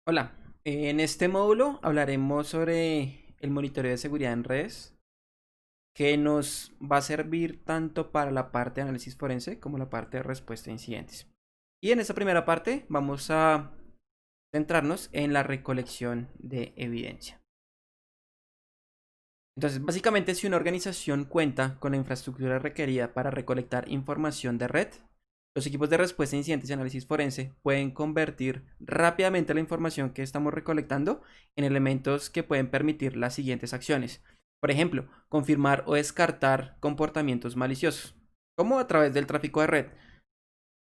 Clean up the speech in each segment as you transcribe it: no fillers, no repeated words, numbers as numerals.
Hola, en este módulo hablaremos sobre el monitoreo de seguridad en redes, que nos va a servir tanto para la parte de análisis forense como la parte de respuesta a incidentes. Y en esta primera parte vamos a centrarnos en la recolección de evidencia. Entonces, básicamente, si una organización cuenta con la infraestructura requerida para recolectar información de red, los equipos de respuesta a incidentes y análisis forense pueden convertir rápidamente la información que estamos recolectando en elementos que pueden permitir las siguientes acciones. Por ejemplo, confirmar o descartar comportamientos maliciosos, como a través del tráfico de red.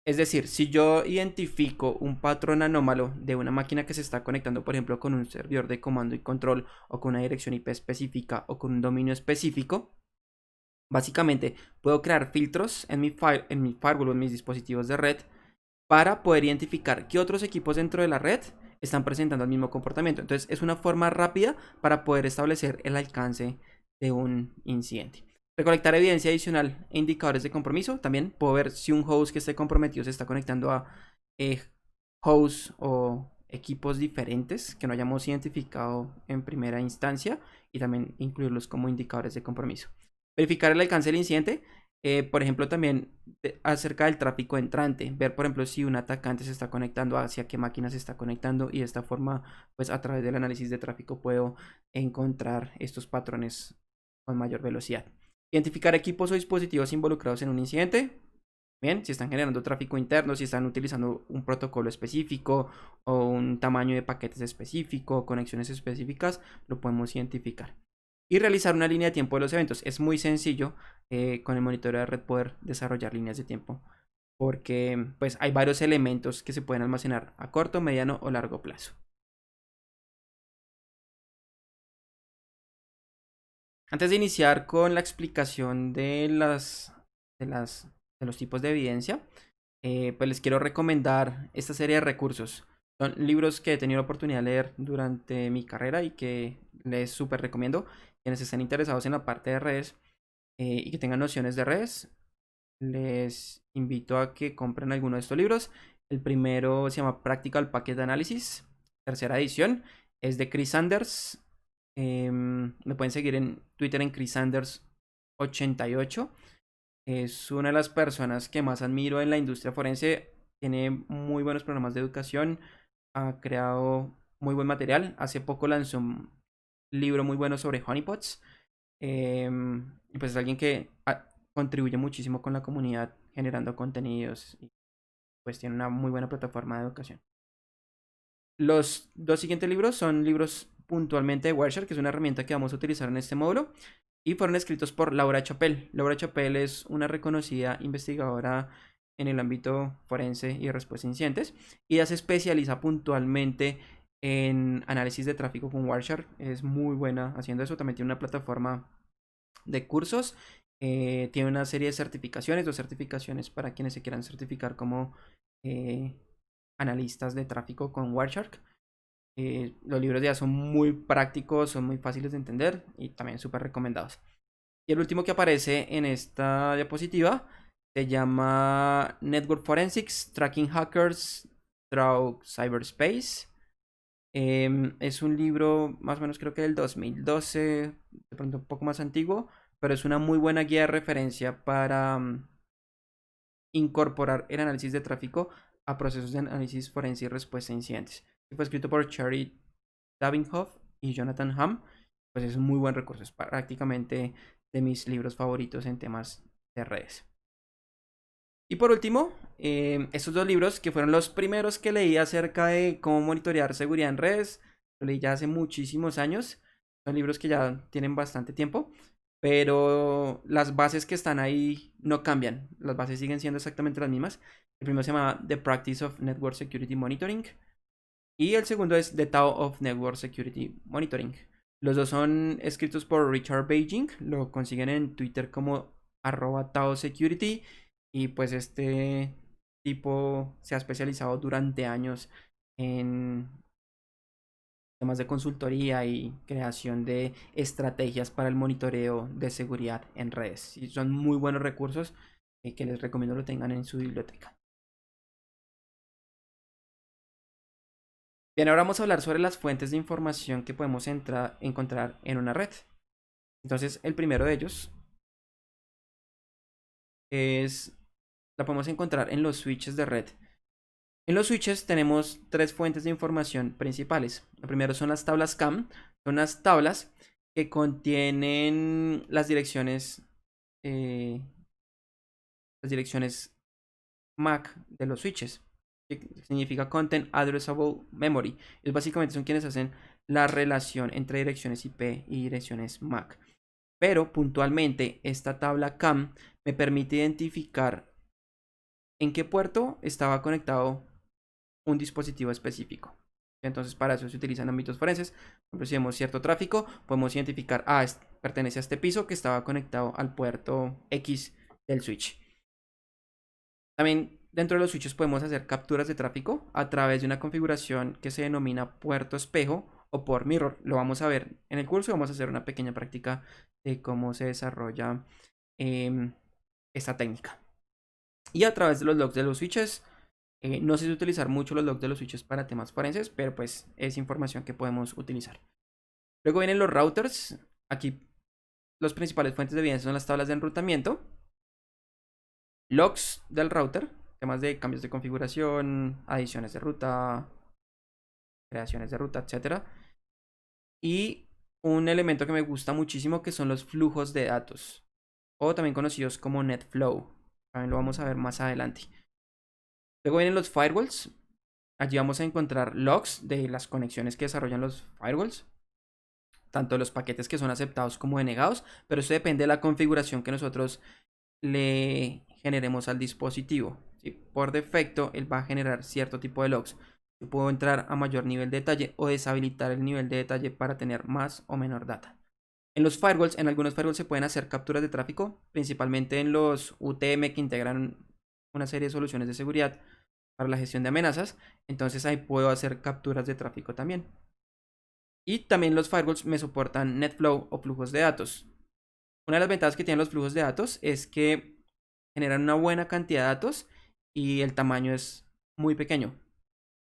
Es decir, si yo identifico un patrón anómalo de una máquina que se está conectando, por ejemplo, con un servidor de comando y control o con una dirección IP específica o con un dominio específico, básicamente puedo crear filtros en mi firewall o en mis dispositivos de red para poder identificar qué otros equipos dentro de la red están presentando el mismo comportamiento. Entonces es una forma rápida para poder establecer el alcance de un incidente. Recolectar evidencia adicional e indicadores de compromiso. También puedo ver si un host que esté comprometido se está conectando a eh, hosts o equipos diferentes que no hayamos identificado en primera instancia y también incluirlos como indicadores de compromiso. Verificar el alcance del incidente. Por ejemplo, también acerca del tráfico entrante, ver por ejemplo si un atacante se está conectando, hacia qué máquina se está conectando, y de esta forma pues a través del análisis de tráfico puedo encontrar estos patrones con mayor velocidad. Identificar equipos o dispositivos involucrados en un incidente. Bien, si están generando tráfico interno, si están utilizando un protocolo específico o un tamaño de paquetes específico, conexiones específicas, lo podemos identificar. Y realizar una línea de tiempo de los eventos. Es muy sencillo con el monitoreo de red poder desarrollar líneas de tiempo, porque pues hay varios elementos que se pueden almacenar a corto, mediano o largo plazo. Antes de iniciar con la explicación de los tipos de evidencia, pues les quiero recomendar esta serie de recursos. Son libros que he tenido la oportunidad de leer durante mi carrera y que les súper recomiendo. Quienes estén interesados en la parte de redes y que tengan nociones de redes, les invito a que compren alguno de estos libros. El primero se llama Practical Packet Analysis, tercera edición. Es de Chris Sanders. Me pueden seguir en Twitter en Chris Sanders 88. Es una de las personas que más admiro en la industria forense. Tiene muy buenos programas de educación. Ha creado muy buen material. Hace poco lanzó un libro muy bueno sobre honeypots. Y pues es alguien que contribuye muchísimo con la comunidad generando contenidos y pues tiene una muy buena plataforma de educación. Los dos siguientes libros son libros puntualmente de Wireshark, que es una herramienta que vamos a utilizar en este módulo, y fueron escritos por Laura Chappell. Laura Chappell es una reconocida investigadora en el ámbito forense y de respuesta a incidentes, y ella se especializa puntualmente en análisis de tráfico con Wireshark. Es muy buena haciendo eso. También tiene una plataforma de cursos. Tiene una serie de certificaciones, dos certificaciones para quienes se quieran certificar como eh, analistas de tráfico con Wireshark. Los libros ya son muy prácticos, son muy fáciles de entender y también súper recomendados. Y el último que aparece en esta diapositiva se llama Network Forensics, Tracking Hackers Through Cyberspace. Es un libro más o menos creo que del 2012, de pronto un poco más antiguo, pero es una muy buena guía de referencia para incorporar el análisis de tráfico a procesos de análisis forense y respuesta a incidentes. Fue escrito por Cherry Davenhoff y Jonathan Hamm. Pues es un muy buen recurso, es prácticamente de mis libros favoritos en temas de redes. Y por último, estos dos libros que fueron los primeros que leí acerca de cómo monitorear seguridad en redes, lo leí ya hace muchísimos años. Son libros que ya tienen bastante tiempo, pero las bases que están ahí no cambian. Las bases siguen siendo exactamente las mismas. El primero se llama The Practice of Network Security Monitoring y el segundo es The Tao of Network Security Monitoring. Los dos son escritos por Richard Beijing, lo consiguen en Twitter como @Tao Security, y pues este tipo se ha especializado durante años en temas de consultoría y creación de estrategias para el monitoreo de seguridad en redes. Y son muy buenos recursos que les recomiendo lo tengan en su biblioteca. Bien, ahora vamos a hablar sobre las fuentes de información que podemos encontrar en una red. Entonces, el primero de ellos la podemos encontrar en los switches de red. En los switches tenemos tres fuentes de información principales. Lo primero son las tablas CAM. Son las tablas que contienen eh, las direcciones MAC de los switches, que significa Content Addressable Memory. Es básicamente son quienes hacen la relación entre direcciones IP y direcciones MAC. Pero puntualmente esta tabla CAM me permite identificar en qué puerto estaba conectado un dispositivo específico. Entonces para eso se utilizan ámbitos forenses. Por ejemplo, si vemos cierto tráfico, podemos identificar, pertenece a este piso que estaba conectado al puerto X del switch. También dentro de los switches podemos hacer capturas de tráfico a través de una configuración que se denomina puerto espejo o port mirror. Lo vamos a ver en el curso y vamos a hacer una pequeña práctica de cómo se desarrolla esta técnica. Y a través de los logs de los switches, no sé si utilizar mucho los logs de los switches para temas forenses, pero pues es información que podemos utilizar. Luego vienen los routers. Aquí los principales fuentes de evidencia son las tablas de enrutamiento, logs del router, temas de cambios de configuración, adiciones de ruta, creaciones de ruta, etcétera. Y un elemento que me gusta muchísimo que son los flujos de datos, o también conocidos como NetFlow. También lo vamos a ver más adelante. Luego vienen los firewalls. Allí vamos a encontrar logs de las conexiones que desarrollan los firewalls, tanto los paquetes que son aceptados como denegados, pero eso depende de la configuración que nosotros le generemos al dispositivo. ¿Sí? Por defecto, él va a generar cierto tipo de logs. Yo puedo entrar a mayor nivel de detalle o deshabilitar el nivel de detalle para tener más o menor data. En los firewalls, en algunos firewalls se pueden hacer capturas de tráfico, principalmente en los UTM que integran una serie de soluciones de seguridad para la gestión de amenazas. Entonces ahí puedo hacer capturas de tráfico también. Y también los firewalls me soportan NetFlow o flujos de datos. Una de las ventajas que tienen los flujos de datos es que generan una buena cantidad de datos y el tamaño es muy pequeño.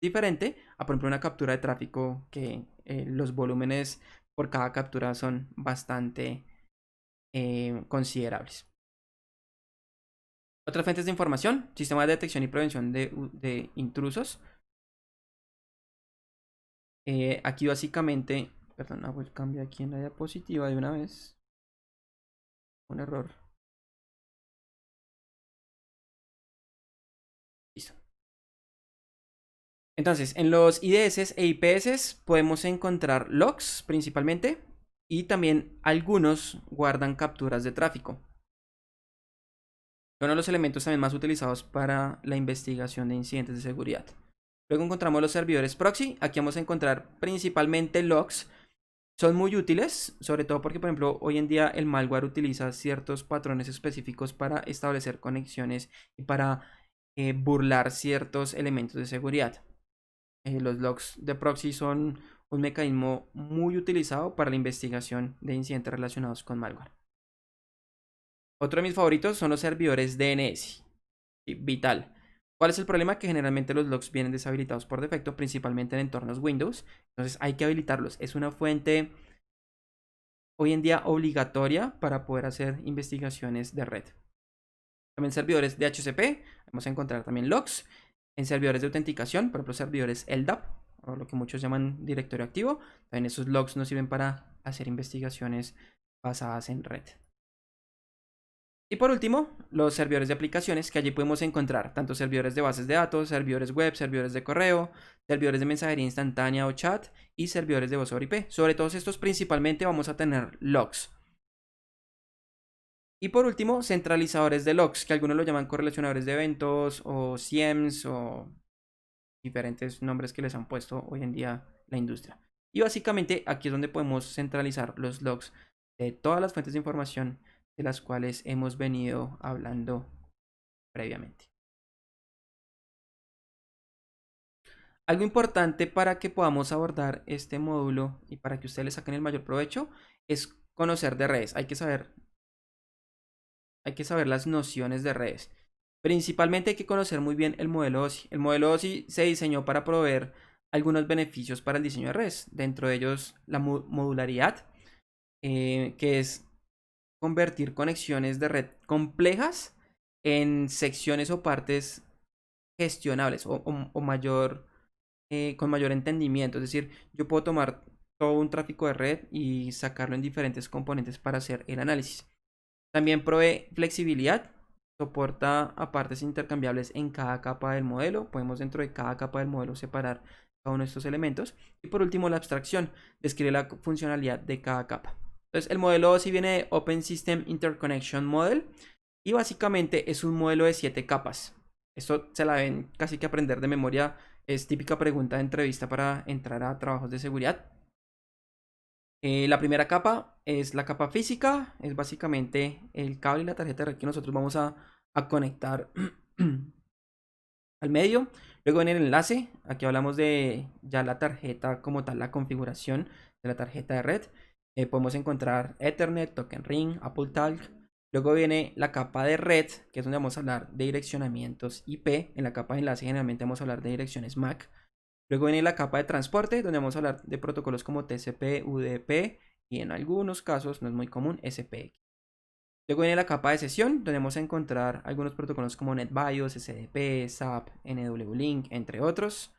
Diferente a, por ejemplo, una captura de tráfico que los volúmenes por cada captura son bastante considerables. Otras fuentes de información, sistemas de detección y prevención de intrusos. Aquí básicamente, perdón, hago el cambio aquí en la diapositiva de una vez. Un error. Listo. Entonces, en los IDS e IPS podemos encontrar logs principalmente y también algunos guardan capturas de tráfico. Son uno de los elementos también más utilizados para la investigación de incidentes de seguridad. Luego encontramos los servidores proxy. Aquí vamos a encontrar principalmente logs. Son muy útiles, sobre todo porque, por ejemplo, hoy en día el malware utiliza ciertos patrones específicos para establecer conexiones y para burlar ciertos elementos de seguridad. Los logs de proxy son un mecanismo muy utilizado para la investigación de incidentes relacionados con malware. Otro de mis favoritos son los servidores DNS. Vital. ¿Cuál es el problema? Que generalmente los logs vienen deshabilitados por defecto, principalmente en entornos Windows. Entonces hay que habilitarlos. Es una fuente hoy en día obligatoria para poder hacer investigaciones de red. También servidores de DHCP. Vamos a encontrar también logs. En servidores de autenticación, por ejemplo, servidores LDAP, o lo que muchos llaman directorio activo. También esos logs nos sirven para hacer investigaciones basadas en red. Y por último, los servidores de aplicaciones, que allí podemos encontrar tanto servidores de bases de datos, servidores web, servidores de correo, servidores de mensajería instantánea o chat y servidores de voz over IP. Sobre todos estos principalmente vamos a tener logs. Y por último, centralizadores de logs, que algunos lo llaman correlacionadores de eventos o CIEMs o diferentes nombres que les han puesto hoy en día la industria. Y básicamente aquí es donde podemos centralizar los logs de todas las fuentes de información de las cuales hemos venido hablando previamente. Algo importante para que podamos abordar este módulo y para que ustedes le saquen el mayor provecho es conocer de redes. Hay que saber las nociones de redes. Principalmente hay que conocer muy bien el modelo OSI. El modelo OSI se diseñó para proveer algunos beneficios para el diseño de redes. Dentro de ellos, la modularidad, que es convertir conexiones de red complejas en secciones o partes gestionables o mayor, con mayor entendimiento. Es decir, yo puedo tomar todo un tráfico de red y sacarlo en diferentes componentes para hacer el análisis. También provee flexibilidad, soporta a partes intercambiables en cada capa del modelo. Podemos dentro de cada capa del modelo separar cada uno de estos elementos. Y por último, la abstracción describe la funcionalidad de cada capa. Entonces, el modelo OSI viene de Open System Interconnection Model y básicamente es un modelo de 7 capas. Esto se la ven casi que aprender de memoria. Es típica pregunta de entrevista para entrar a trabajos de seguridad. La primera capa es la capa física, es básicamente el cable y la tarjeta de red que nosotros vamos a conectar al medio. Luego viene el enlace, aquí hablamos de ya la tarjeta como tal, la configuración de la tarjeta de red. Podemos encontrar Ethernet, Token Ring, Apple Talk. Luego viene la capa de red, que es donde vamos a hablar de direccionamientos IP. En la capa de enlace generalmente vamos a hablar de direcciones MAC. Luego viene la capa de transporte, donde vamos a hablar de protocolos como TCP, UDP y en algunos casos, no es muy común, SPX. Luego viene la capa de sesión, donde vamos a encontrar algunos protocolos como NetBIOS, SDP, SAP, NWLink, entre otros.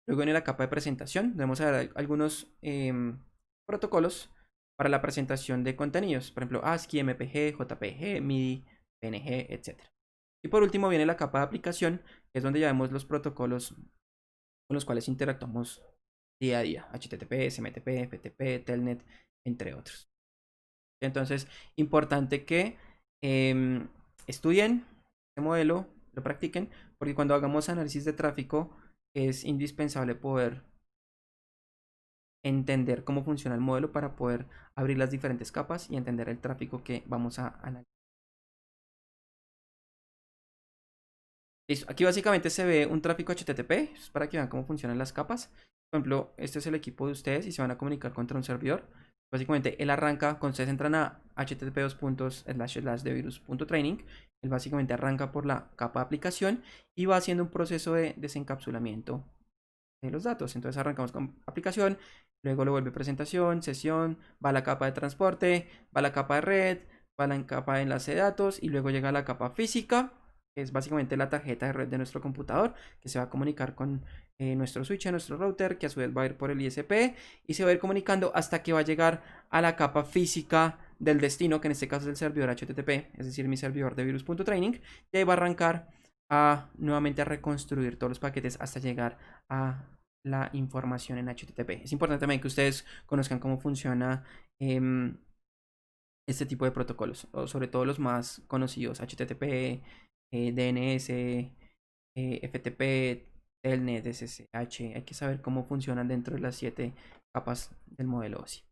Luego viene la capa de presentación, donde vamos a ver algunos protocolos para la presentación de contenidos, por ejemplo ASCII, MPG, JPG, MIDI, PNG, etc. Y por último viene la capa de aplicación, que es donde ya vemos los protocolos con los cuales interactuamos día a día, HTTP, SMTP, FTP, Telnet, entre otros. Entonces, importante que estudien este modelo, lo practiquen, porque cuando hagamos análisis de tráfico es indispensable poder entender cómo funciona el modelo para poder abrir las diferentes capas y entender el tráfico que vamos a analizar. Listo. Aquí básicamente se ve un tráfico HTTP, para que vean cómo funcionan las capas. Por ejemplo, este es el equipo de ustedes y se van a comunicar contra un servidor. Básicamente él arranca, cuando ustedes entran a http://devirus.training, él básicamente arranca por la capa de aplicación y va haciendo un proceso de desencapsulamiento de los datos. Entonces arrancamos con aplicación, luego lo vuelve presentación, sesión, va a la capa de transporte, va a la capa de red, va a la capa de enlace de datos y luego llega a la capa física, que es básicamente la tarjeta de red de nuestro computador, que se va a comunicar con nuestro switch, nuestro router, que a su vez va a ir por el ISP y se va a ir comunicando hasta que va a llegar a la capa física del destino, que en este caso es el servidor HTTP, es decir, mi servidor de virus.training, y ahí va a arrancar nuevamente a reconstruir todos los paquetes hasta llegar a la información en HTTP. Es importante también que ustedes conozcan cómo funciona este tipo de protocolos, o sobre todo los más conocidos, HTTP, DNS, FTP, Telnet, SSH. Hay que saber cómo funcionan dentro de las 7 capas del modelo OSI.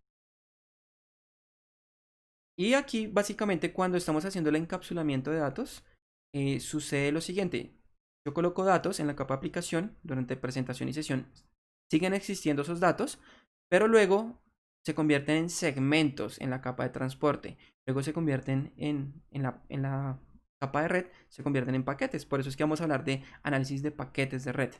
Y aquí básicamente cuando estamos haciendo el encapsulamiento de datos, sucede lo siguiente. Yo coloco datos en la capa de aplicación durante presentación y sesión. Siguen existiendo esos datos, pero luego se convierten en segmentos en la capa de transporte. Luego se convierten en la capa de red, se convierten en paquetes. Por eso es que vamos a hablar de análisis de paquetes de red.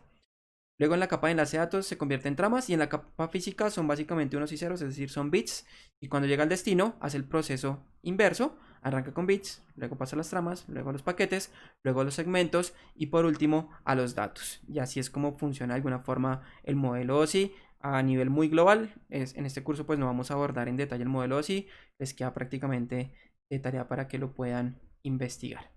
Luego en la capa de enlace de datos se convierte en tramas y en la capa física son básicamente unos y ceros, es decir, son bits. Y cuando llega al destino hace el proceso inverso, arranca con bits, luego pasa a las tramas, luego a los paquetes, luego a los segmentos y por último a los datos. Y así es como funciona de alguna forma el modelo OSI a nivel muy global. En este curso pues no vamos a abordar en detalle el modelo OSI, les queda prácticamente de tarea para que lo puedan investigar.